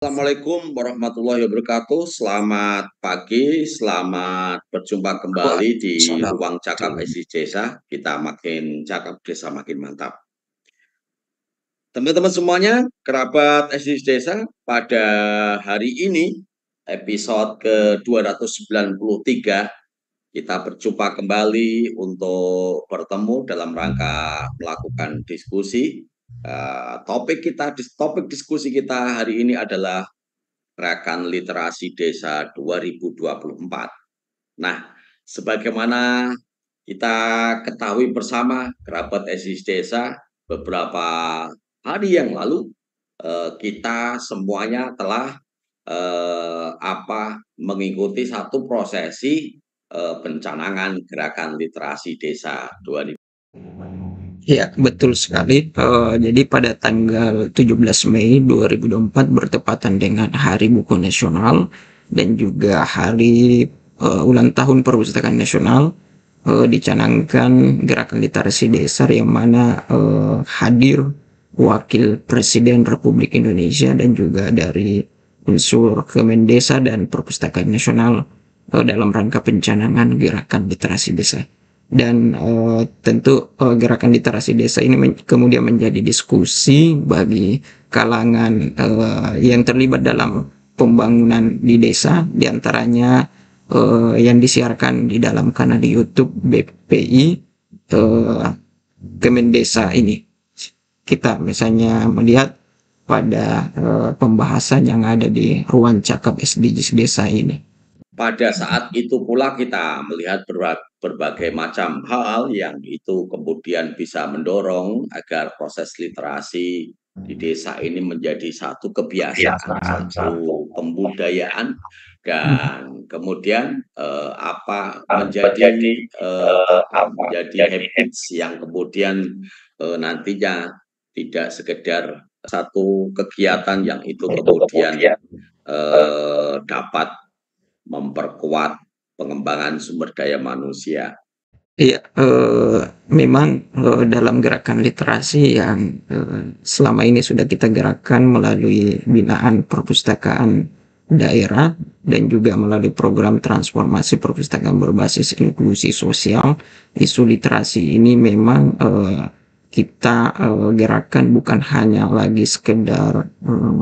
Assalamualaikum warahmatullahi wabarakatuh. Selamat pagi, selamat berjumpa kembali di Waalaikumsalam. ruang cakap SDG Desa. Kita makin cakap, desa makin mantap. Teman-teman semuanya, kerabat SDG Desa, pada hari ini, episode ke-293, kita berjumpa kembali untuk bertemu dalam rangka melakukan diskusi. Topik diskusi kita hari ini adalah Gerakan Literasi Desa 2024. Nah, sebagaimana kita ketahui bersama, kerabat SDG Desa, beberapa hari yang lalu kita semuanya telah mengikuti satu prosesi pencanangan Gerakan Literasi Desa 2024. Ya, betul sekali. Jadi pada tanggal 17 Mei 2024 bertepatan dengan Hari Buku Nasional dan juga hari ulang tahun Perpustakaan Nasional, dicanangkan Gerakan Literasi Desa yang mana hadir Wakil Presiden Republik Indonesia dan juga dari unsur Kemendesa dan Perpustakaan Nasional dalam rangka pencanangan Gerakan Literasi Desa. Dan tentu gerakan literasi desa ini kemudian menjadi diskusi bagi kalangan yang terlibat dalam pembangunan di desa, diantaranya yang disiarkan di dalam kanal di YouTube BPI Kemendesa ini. Kita misalnya melihat pada pembahasan yang ada di ruang cakap SDGs desa ini. Pada saat itu pula kita melihat berbagai macam hal yang itu kemudian bisa mendorong agar proses literasi di desa ini menjadi satu kebiasaan, satu pembudayaan, dan kemudian menjadi habits yang kemudian nantinya tidak sekedar satu kegiatan yang itu kemudian dapat memperkuat pengembangan sumber daya manusia. Iya, memang dalam gerakan literasi yang selama ini sudah kita gerakkan melalui binaan perpustakaan daerah dan juga melalui program transformasi perpustakaan berbasis inklusi sosial, isu literasi ini memang kita gerakan bukan hanya lagi sekedar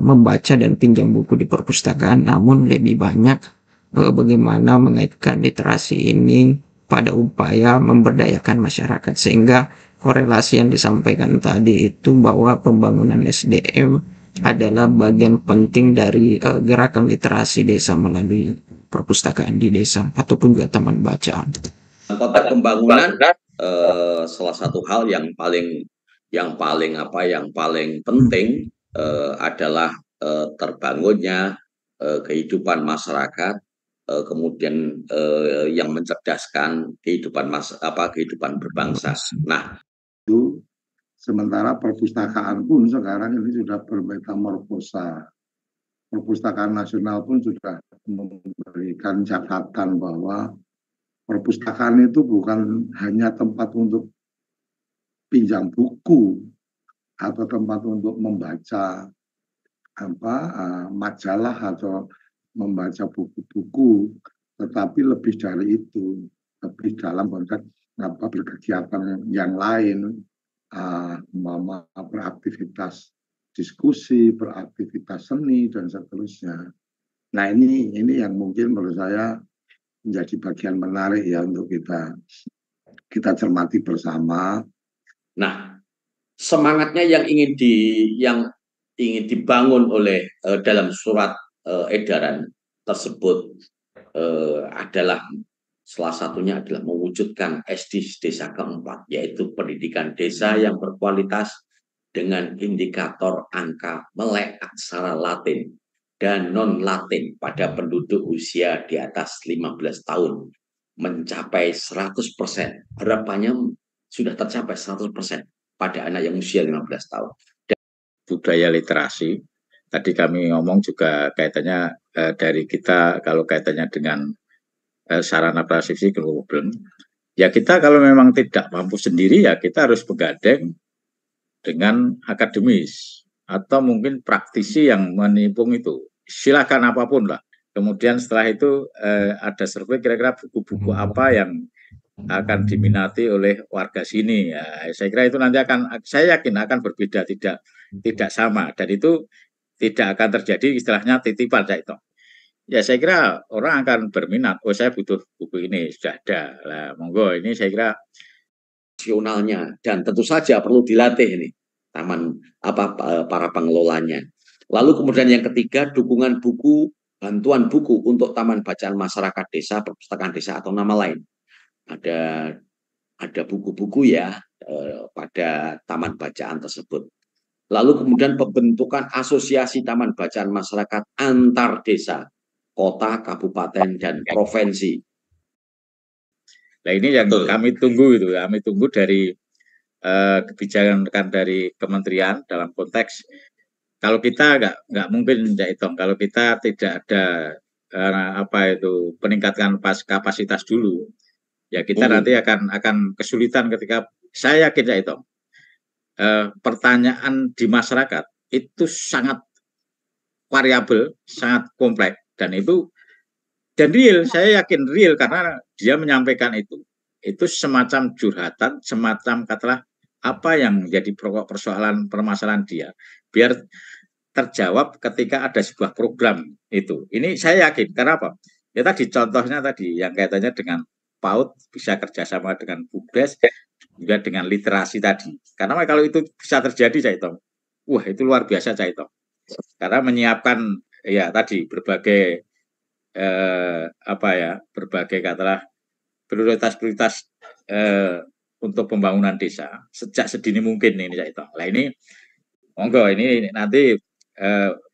membaca dan pinjam buku di perpustakaan, namun lebih banyak bagaimana mengaitkan literasi ini pada upaya memberdayakan masyarakat, sehingga korelasi yang disampaikan tadi itu bahwa pembangunan SDM adalah bagian penting dari gerakan literasi desa melalui perpustakaan di desa ataupun juga taman bacaan. Konteks pembangunan salah satu hal yang paling penting adalah terbangunnya kehidupan masyarakat, kemudian yang mencerdaskan kehidupan berbangsa. Nah, itu sementara perpustakaan pun sekarang ini sudah bermetamorfosa. Perpustakaan Nasional pun sudah memberikan catatan bahwa perpustakaan itu bukan hanya tempat untuk pinjam buku atau tempat untuk membaca majalah atau membaca buku-buku, tetapi lebih dari itu, lebih dalam konteks berkegiatan yang lain, beraktivitas diskusi, beraktivitas seni dan seterusnya. Nah ini yang mungkin menurut saya menjadi bagian menarik ya untuk kita cermati bersama. Nah, semangatnya yang ingin dibangun oleh dalam surat edaran tersebut adalah salah satunya adalah mewujudkan SDGs Desa keempat, yaitu pendidikan desa yang berkualitas dengan indikator angka melek aksara Latin dan non-Latin pada penduduk usia di atas 15 tahun mencapai 100%. Harapannya sudah tercapai 100% pada anak yang usia 15 tahun. Budaya literasi, tadi kami ngomong juga kaitannya dari kita, kalau kaitannya dengan sarana prasasti problem, ya kita kalau memang tidak mampu sendiri ya kita harus bergandeng dengan akademis atau mungkin praktisi yang menipung itu. silakan apapun lah. Kemudian setelah itu ada survei kira-kira buku-buku apa yang akan diminati oleh warga sini. Ya, saya kira itu nanti saya yakin akan berbeda, tidak sama, dan itu tidak akan terjadi istilahnya titipan itu. Ya saya kira orang akan berminat. Oh saya butuh buku ini, sudah ada. Lah monggo, ini saya kira nasionalnya, dan tentu saja perlu dilatih ini para pengelolanya. Lalu kemudian yang ketiga, dukungan buku, bantuan buku untuk taman bacaan masyarakat desa, perpustakaan desa atau nama lain. Ada buku-buku ya pada taman bacaan tersebut. Lalu kemudian pembentukan asosiasi taman bacaan masyarakat antar desa, kota, kabupaten, dan provinsi. Nah ini yang kami tunggu itu, kami tunggu dari kebijakan dari kementerian dalam konteks kalau kita nggak mungkin ya itu, kalau kita tidak ada peningkatan kapasitas dulu, ya kita nanti akan kesulitan ketika saya yakin ya itu pertanyaan di masyarakat itu sangat variabel, sangat kompleks, dan real, saya yakin real karena dia menyampaikan itu semacam curhatan, semacam katalah apa yang menjadi pokok permasalahan dia, biar terjawab ketika ada sebuah program itu. Ini saya yakin, karena apa? Ya tadi contohnya tadi yang kaitannya dengan PAUD bisa kerjasama dengan BUMDes, juga dengan literasi tadi. Karena kalau itu bisa terjadi, Caitong, wah itu luar biasa, Caitong. Karena menyiapkan ya tadi berbagai berbagai katalah prioritas-prioritas untuk pembangunan desa sejak sedini mungkin ini Caitong. Nah ini monggo ini nanti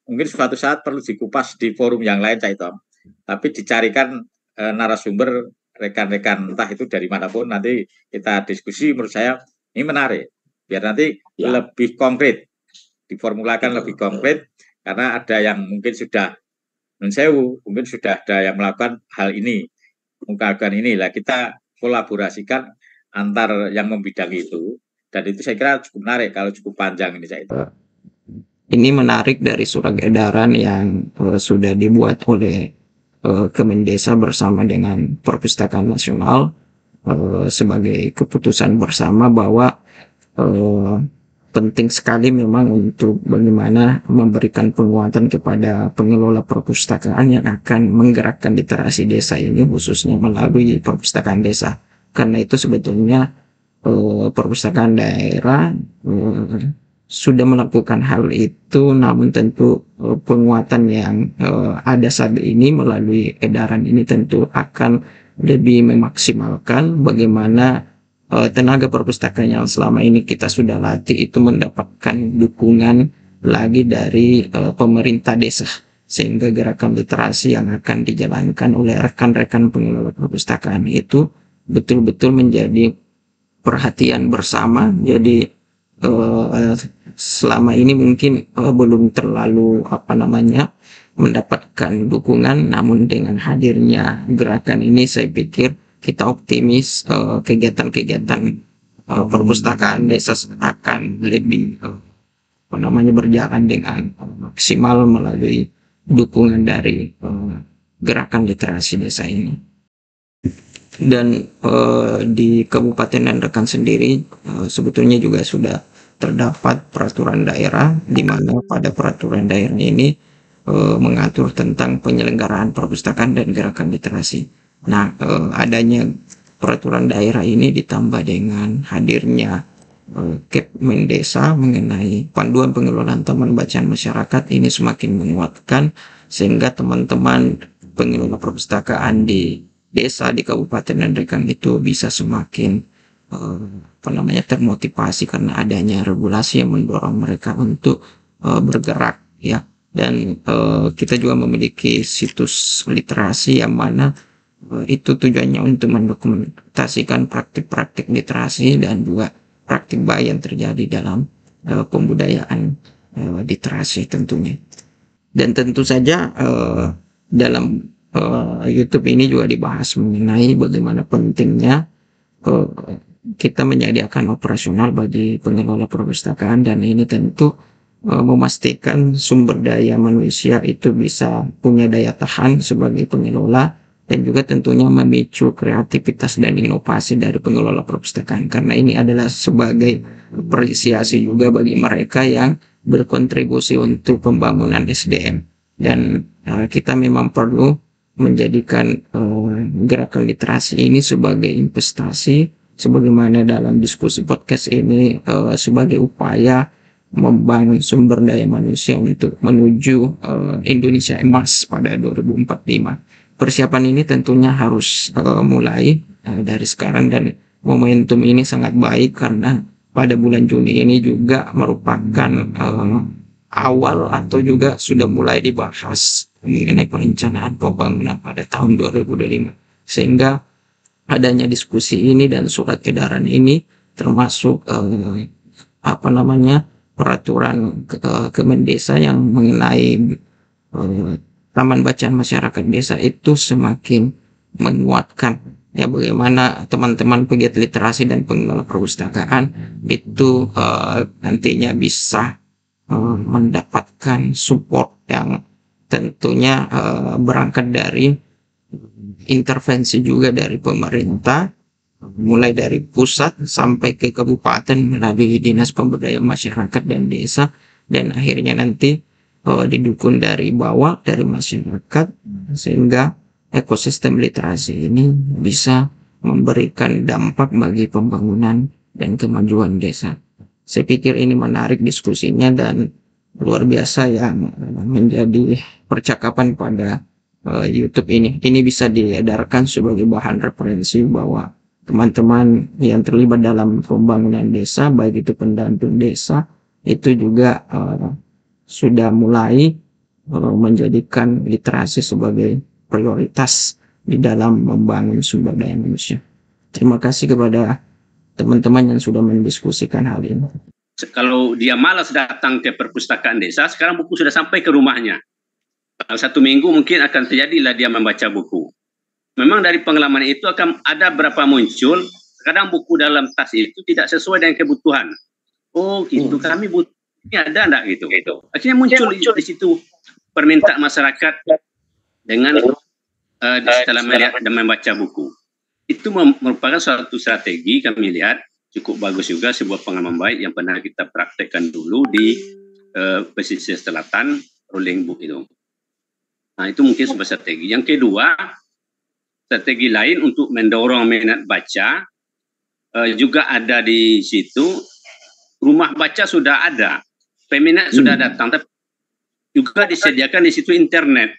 mungkin suatu saat perlu dikupas di forum yang lain Caitong. Tapi dicarikan narasumber rekan-rekan entah itu dari manapun, nanti kita diskusi. Menurut saya ini menarik biar nanti lebih konkret diformulakan, lebih konkret, karena ada yang mungkin sudah mungkin sudah ada yang melakukan hal ini, mengungkapkan inilah, kita kolaborasikan antar yang membidangi itu, dan itu saya kira cukup menarik kalau cukup panjang ini saya itu. Ini menarik dari surat edaran yang sudah dibuat oleh Kemendesa bersama dengan Perpustakaan Nasional sebagai keputusan bersama bahwa penting sekali memang untuk bagaimana memberikan penguatan kepada pengelola perpustakaan yang akan menggerakkan literasi desa ini, khususnya melalui perpustakaan desa. Karena itu sebetulnya perpustakaan daerah sudah melakukan hal itu, namun tentu penguatan yang ada saat ini melalui edaran ini tentu akan lebih memaksimalkan bagaimana tenaga perpustakaan yang selama ini kita sudah latih itu mendapatkan dukungan lagi dari pemerintah desa, sehingga gerakan literasi yang akan dijalankan oleh rekan-rekan pengelola perpustakaan itu betul-betul menjadi perhatian bersama. Jadi selama ini mungkin belum terlalu mendapatkan dukungan, namun dengan hadirnya gerakan ini saya pikir kita optimis kegiatan-kegiatan perpustakaan desa akan lebih berjalan dengan maksimal melalui dukungan dari gerakan literasi desa ini. Dan di Kabupaten Nandakan sendiri sebetulnya juga sudah terdapat peraturan daerah, di mana pada peraturan daerah ini mengatur tentang penyelenggaraan perpustakaan dan gerakan literasi. Nah, adanya peraturan daerah ini ditambah dengan hadirnya Kemendesa mengenai panduan pengelolaan taman bacaan masyarakat ini semakin menguatkan, sehingga teman-teman pengelola perpustakaan di desa di Kabupaten Nandakan itu bisa semakin termotivasi karena adanya regulasi yang mendorong mereka untuk bergerak ya. Dan kita juga memiliki situs literasi yang mana itu tujuannya untuk mendokumentasikan praktik-praktik literasi dan juga praktik baik yang terjadi dalam pembudayaan literasi tentunya. Dan tentu saja dalam YouTube ini juga dibahas mengenai bagaimana pentingnya kita menyediakan operasional bagi pengelola perpustakaan, dan ini tentu memastikan sumber daya manusia itu bisa punya daya tahan sebagai pengelola, dan juga tentunya memicu kreativitas dan inovasi dari pengelola perpustakaan, karena ini adalah sebagai apresiasi juga bagi mereka yang berkontribusi untuk pembangunan SDM. Dan kita memang perlu menjadikan gerakan literasi ini sebagai investasi, sebagaimana dalam diskusi podcast ini sebagai upaya membangun sumber daya manusia untuk menuju Indonesia emas pada 2045. Persiapan ini tentunya harus mulai dari sekarang, dan momentum ini sangat baik karena pada bulan Juni ini juga merupakan awal atau juga sudah mulai dibahas mengenai perencanaan pembangunan pada tahun 2025, sehingga adanya diskusi ini dan surat edaran ini termasuk peraturan Kemendesa yang mengenai taman bacaan masyarakat desa itu semakin menguatkan ya bagaimana teman-teman pegiat literasi dan pengelola perpustakaan itu nantinya bisa mendapatkan support yang tentunya berangkat dari intervensi juga dari pemerintah, mulai dari pusat sampai ke kabupaten melalui dinas pemberdayaan masyarakat dan desa, dan akhirnya nanti didukung dari bawah dari masyarakat, sehingga ekosistem literasi ini bisa memberikan dampak bagi pembangunan dan kemajuan desa. Saya pikir ini menarik diskusinya dan luar biasa yang menjadi percakapan pada YouTube ini. Ini bisa diedarkan sebagai bahan referensi bahwa teman-teman yang terlibat dalam pembangunan desa, baik itu pendamping desa, itu juga sudah mulai menjadikan literasi sebagai prioritas di dalam membangun sumber daya manusia. Terima kasih kepada teman-teman yang sudah mendiskusikan hal ini. Kalau dia malas datang ke perpustakaan desa, sekarang buku sudah sampai ke rumahnya. Dalam 1 minggu mungkin akan terjadilah dia membaca buku. Memang dari pengalaman itu akan ada berapa muncul, kadang buku dalam tas itu tidak sesuai dengan kebutuhan. Oh gitu, kami butuh ini ada enggak gitu. Akhirnya muncul di situ permintaan masyarakat dengan setelah melihat dan membaca buku. Itu merupakan suatu strategi kami lihat cukup bagus juga, sebuah pengalaman baik yang pernah kita praktekkan dulu di pesisir selatan, rolling book itu. Nah itu mungkin sebuah strategi. Yang kedua, strategi lain untuk mendorong minat baca juga ada di situ. Rumah baca sudah ada, peminat sudah datang, tapi juga disediakan di situ internet.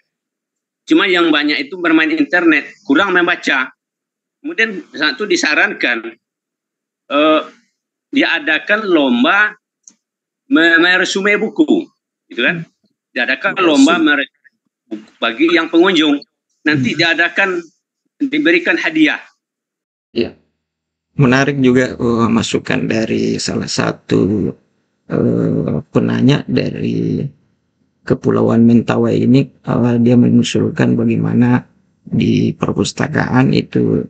Cuma yang banyak itu bermain internet, kurang membaca. Kemudian satu disarankan diadakan lomba meresume buku, gitu kan? Diadakan lomba bagi yang pengunjung, nanti diadakan diberikan hadiah. Ya, menarik juga masukan dari salah satu penanya dari Kepulauan Mentawai ini. Dia mengusulkan bagaimana di perpustakaan itu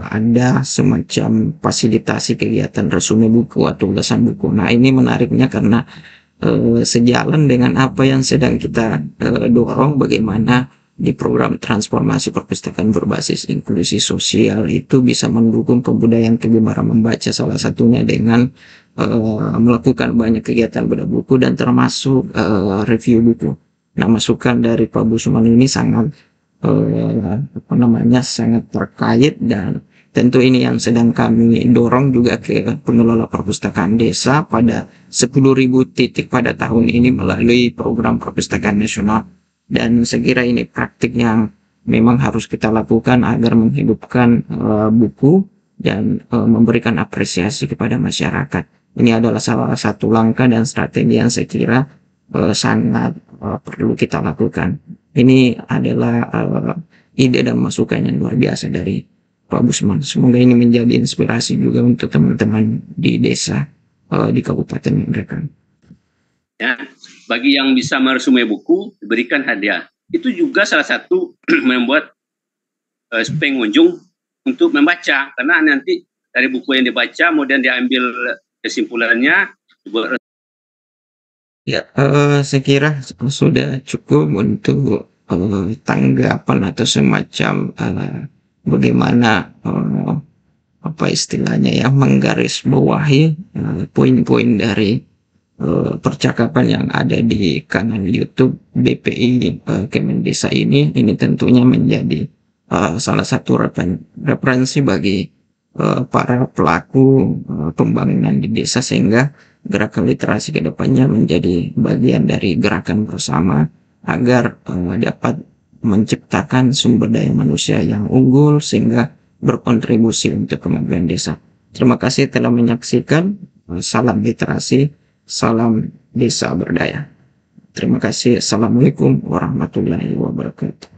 ada semacam fasilitasi kegiatan resume buku atau ulasan buku. Nah ini menariknya karena sejalan dengan apa yang sedang kita dorong, bagaimana di program transformasi perpustakaan berbasis inklusi sosial itu bisa mendukung kebudayaan kegemaran membaca, salah satunya dengan melakukan banyak kegiatan bedah buku dan termasuk review buku. Nah masukan dari Pak Busman ini sangat sangat terkait, dan tentu ini yang sedang kami dorong juga ke pengelola perpustakaan desa pada 10.000 titik pada tahun ini melalui program perpustakaan nasional. Dan saya kira ini praktik yang memang harus kita lakukan agar menghidupkan buku dan memberikan apresiasi kepada masyarakat. Ini adalah salah satu langkah dan strategi yang saya kira sangat perlu kita lakukan. Ini adalah ide dan masukan yang luar biasa dari Pak Busman. Semoga ini menjadi inspirasi juga untuk teman-teman di desa di Kabupaten mereka. Ya, bagi yang bisa meresume buku diberikan hadiah. Itu juga salah satu membuat pengunjung untuk membaca, karena nanti dari buku yang dibaca kemudian diambil kesimpulannya, dibuat Ya, saya kira sudah cukup untuk tanggapan atau semacam bagaimana apa istilahnya ya, menggarisbawahi poin-poin dari percakapan yang ada di kanal YouTube BPI Kemendesa ini. Ini tentunya menjadi salah satu referensi bagi para pelaku pembangunan di desa, sehingga gerakan literasi ke depannya menjadi bagian dari gerakan bersama agar dapat menciptakan sumber daya manusia yang unggul sehingga berkontribusi untuk kemajuan desa. Terima kasih telah menyaksikan. Salam literasi, salam desa berdaya. Terima kasih. Assalamualaikum warahmatullahi wabarakatuh.